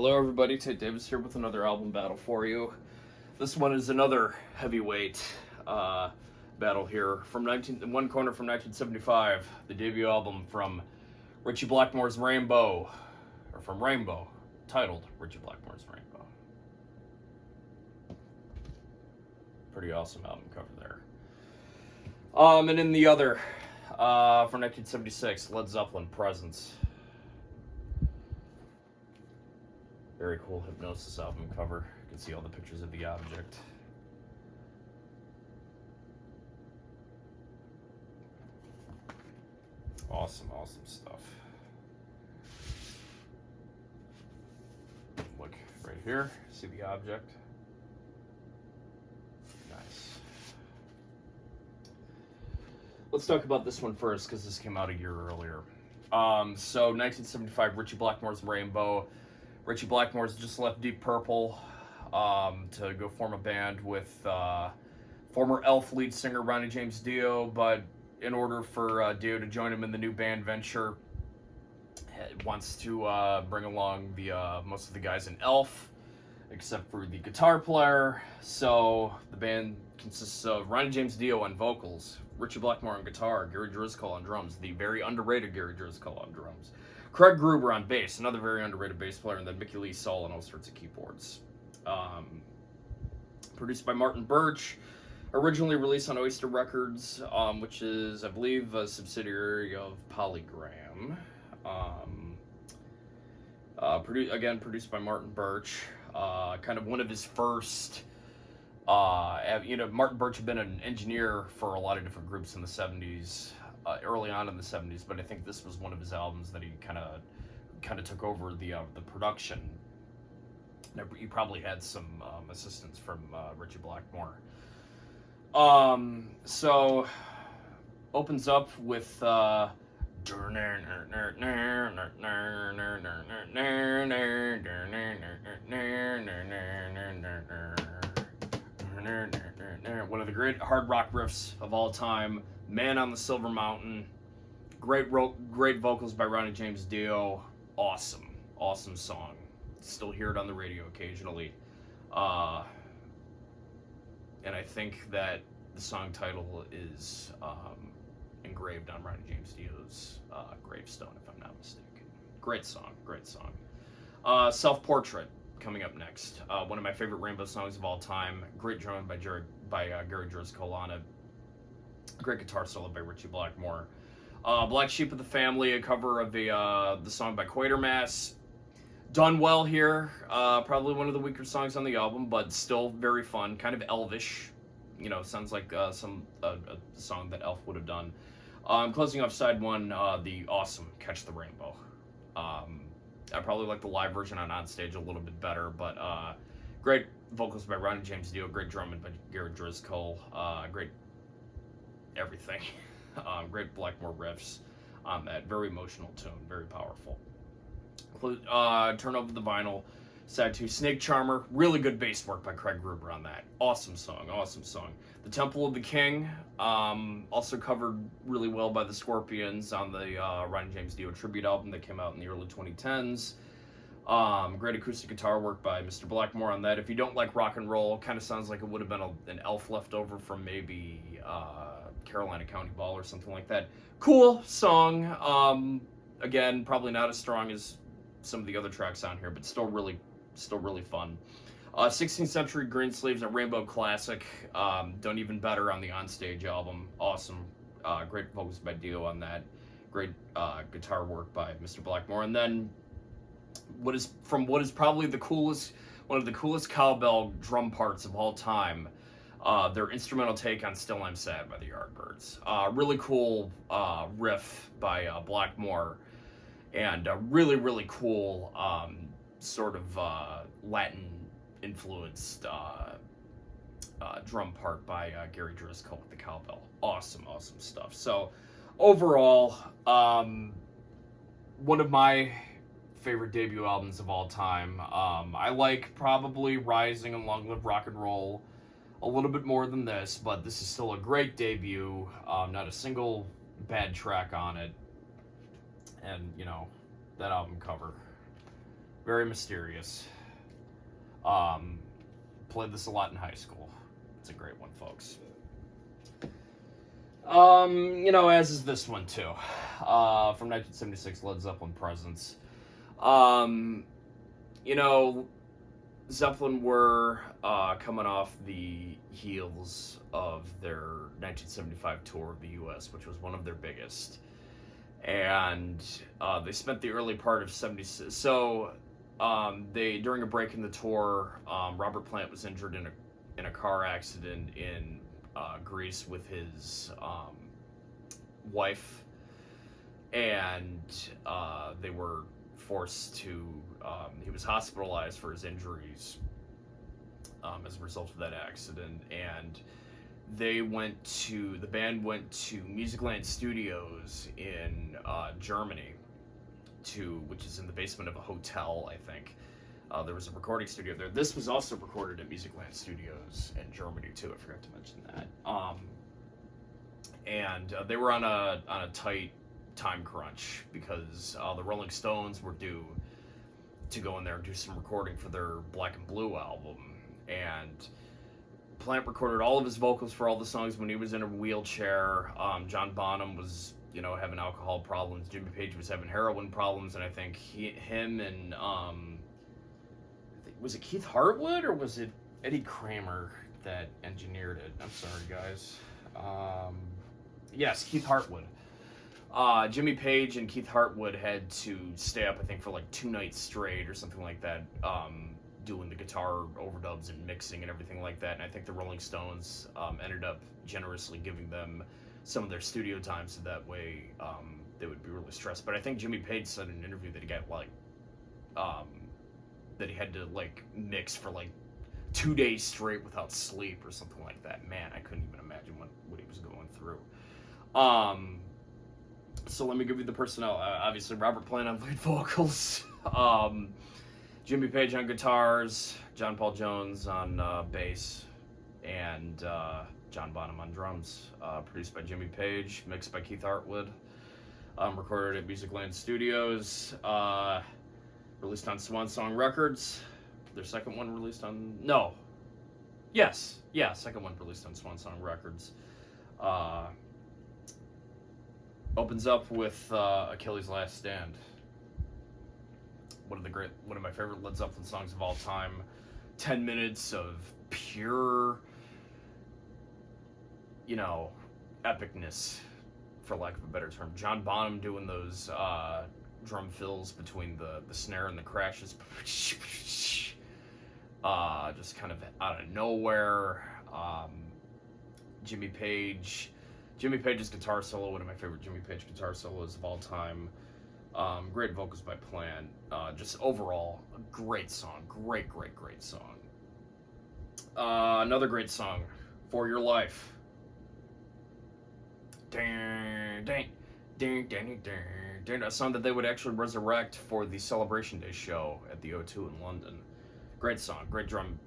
Hello, everybody. Tate Davis here with another album battle for you. This one is another heavyweight battle here from one corner from 1975, the debut album from Ritchie Blackmore's Rainbow, or from Rainbow, titled Ritchie Blackmore's Rainbow. Pretty awesome album cover there. And in the other, from 1976, Led Zeppelin, Presence. Very cool Hypnosis album cover. You can see all the pictures of the object. Awesome stuff. Look right here. See the object? Nice. Let's talk about this one first because this came out a year earlier. So 1975, Ritchie Blackmore's Rainbow. Ritchie Blackmore's just left Deep Purple to go form a band with former Elf lead singer Ronnie James Dio, but in order for Dio to join him in the new band venture, wants to bring along the most of the guys in Elf, except for the guitar player. So the band consists of Ronnie James Dio on vocals, Ritchie Blackmore on guitar, Gary Driscoll on drums, the very underrated Gary Driscoll on drums, Craig Gruber on bass, another very underrated bass player, and then Mickey Lee Saul on all sorts of keyboards. Produced by Martin Birch, originally released on Oyster Records, which is, I believe, a subsidiary of Polygram. Produced by Martin Birch. Kind of one of his first. Martin Birch had been an engineer for a lot of different groups in the 70s. Early on in the 70s, but I think this was one of his albums that he kind of took over the production. He probably had some assistance from Ritchie Blackmore. So opens up with one of the great hard rock riffs of all time, Man on the Silver Mountain. Great vocals by Ronnie James Dio. Awesome song. Still hear it on the radio occasionally. And I think that the song title is engraved on Ronnie James Dio's gravestone, if I'm not mistaken. Great song. Self-Portrait coming up next. One of my favorite Rainbow songs of all time. Great drumming by Gary Driscoll on it. Great guitar solo by Ritchie Blackmore. Black Sheep of the Family, a cover of the song by Quatermass. Done well here. Probably one of the weaker songs on the album, but still very fun. Kind of elvish. Sounds like a song that Elf would have done. Closing off side one, the awesome Catch the Rainbow. I probably like the live version on Onstage a little bit better, but great vocals by Ronnie James Dio, great drumming by Gary Driscoll, great everything. Great Blackmore riffs on that. Very emotional tune, very powerful. Turn over the vinyl. Side 2, Snake Charmer. Really good bass work by Craig Gruber on that. Awesome song. The Temple of the King, also covered really well by the Scorpions on the Ronnie James Dio tribute album that came out in the early 2010s. Great acoustic guitar work by Mr. Blackmore on that. If you don't like rock and roll, kind of sounds like it would have been an Elf leftover from maybe Carolina County Ball or something like that. Cool song. Again, probably not as strong as some of the other tracks on here, but still really fun. 16th Century Greensleeves, a Rainbow classic. Done even better on the Onstage album. Awesome. Great vocals by Dio on that. Great guitar work by Mr. Blackmore. And then what is probably one of the coolest cowbell drum parts of all time. Their instrumental take on Still I'm Sad by the Yardbirds. Really cool riff by Blackmore, and a really cool sort of Latin influenced drum part by Gary Driscoll with the cowbell. Awesome stuff. So overall, one of my favorite debut albums of all time. I like probably Rising and Long Live Rock and Roll a little bit more than this, but this is still a great debut. Not a single bad track on it. And, that album cover, Very mysterious. Played this a lot in high school. It's a great one, folks. As is this one too. From 1976, Led Zeppelin Presence. Zeppelin were coming off the heels of their 1975 tour of the U.S., which was one of their biggest. And they spent the early part of 76. So during a break in the tour, Robert Plant was injured in a car accident in Greece with his wife, and they were forced to. He was hospitalized for his injuries as a result of that accident, and the band went to Musicland Studios in Germany, which is in the basement of a hotel, I think. There was a recording studio there. This was also recorded at Musicland Studios in Germany too. I forgot to mention that. And they were on a tight time crunch because the Rolling Stones were due to go in there and do some recording for their Black and Blue album. And Plant recorded all of his vocals for all the songs when he was in a wheelchair. John Bonham was, having alcohol problems. Jimmy Page was having heroin problems, and I think him and was it Keith Hartwood or was it Eddie Kramer that engineered it? I'm sorry, guys. Yes, Keith Hartwood. Jimmy Page and Keith Hartwood had to stay up, I think, for like 2 nights straight or something like that, doing the guitar overdubs and mixing and everything like that. And I think the Rolling Stones ended up generously giving them some of their studio time so that way they would be really stressed. But I think Jimmy Page said in an interview that he got that he had to mix for 2 days straight without sleep or something like that. Man, I couldn't even imagine what he was going through. So let me give you the personnel. Obviously, Robert Plant on lead vocals, Jimmy Page on guitars, John Paul Jones on bass, and John Bonham on drums. Produced by Jimmy Page, mixed by Keith Hartwood. Recorded at Musicland Studios. Released on Swan Song Records. Their second one released on... No. Yes. Yeah, second one released on Swan Song Records. Opens up with Achilles' Last Stand. One of my favorite Led Zeppelin songs of all time. 10 minutes of pure, epicness, for lack of a better term. John Bonham doing those drum fills between the snare and the crashes. Just kind of out of nowhere. Jimmy Page's guitar solo, one of my favorite Jimmy Page guitar solos of all time. Great vocals by Plant. Just overall, a great song. Great song. Another great song, For Your Life. A song that they would actually resurrect for the Celebration Day show at the O2 in London. Great song, great drumming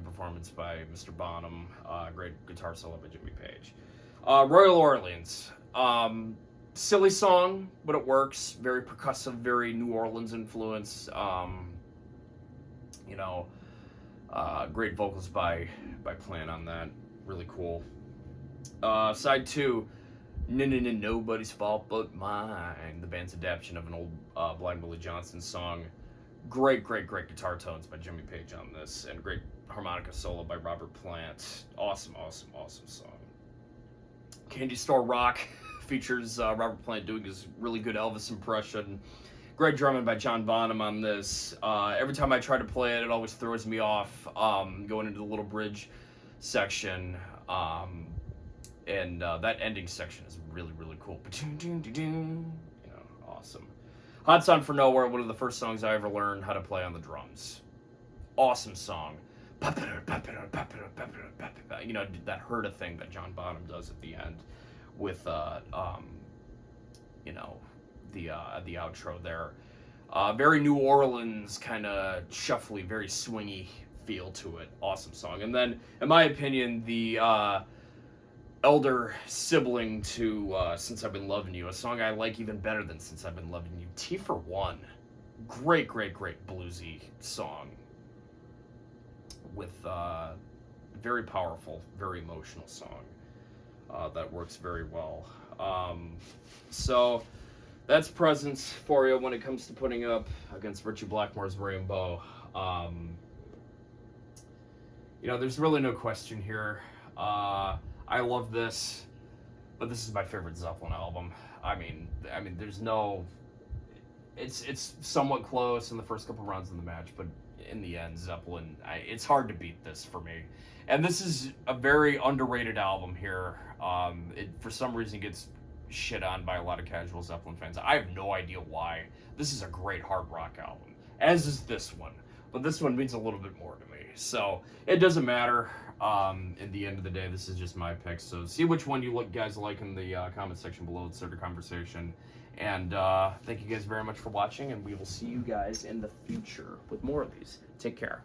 performance by Mr. Bonham, great guitar solo by Jimmy Page. Royal Orleans, silly song, but it works. Very percussive, very New Orleans influence. Great vocals by Plant on that. Really cool. Side 2, Nobody's Fault But Mine, the band's adaptation of an old Blind Willie Johnson song. Great guitar tones by Jimmy Page on this, and great harmonica solo by Robert Plant. Awesome song. Candy Store Rock features Robert Plant doing his really good Elvis impression. Great drumming by John Bonham on this. Every time I try to play it, it always throws me off going into the little bridge section. And that ending section is really cool. Awesome. Hot Sun for Nowhere, one of the first songs I ever learned how to play on the drums. Awesome song. That Herta thing that John Bonham does at the end with the outro there. Very New Orleans, kind of shuffly, very swingy feel to it. Awesome song. And then, in my opinion, the elder sibling to Since I've Been Loving You, a song I like even better than Since I've Been Loving You, T for One. great bluesy song with very powerful, very emotional song that works very well. So that's presence for you when it comes to putting up against Richie Blackmore's Rainbow. There's really no question here. I love this, but this is my favorite Zeppelin album. I mean, there's no. It's somewhat close in the first couple rounds of the match, but in the end, Zeppelin. It's hard to beat this for me. And this is a very underrated album here. It for some reason gets shit on by a lot of casual Zeppelin fans. I have no idea why. This is a great hard rock album, as is this one. But this one means a little bit more to me. So it doesn't matter. In the end of the day, this is just my pick. So see which one you guys like in the comment section below. Let's start a conversation. And thank you guys very much for watching, and we will see you guys in the future with more of these. Take care.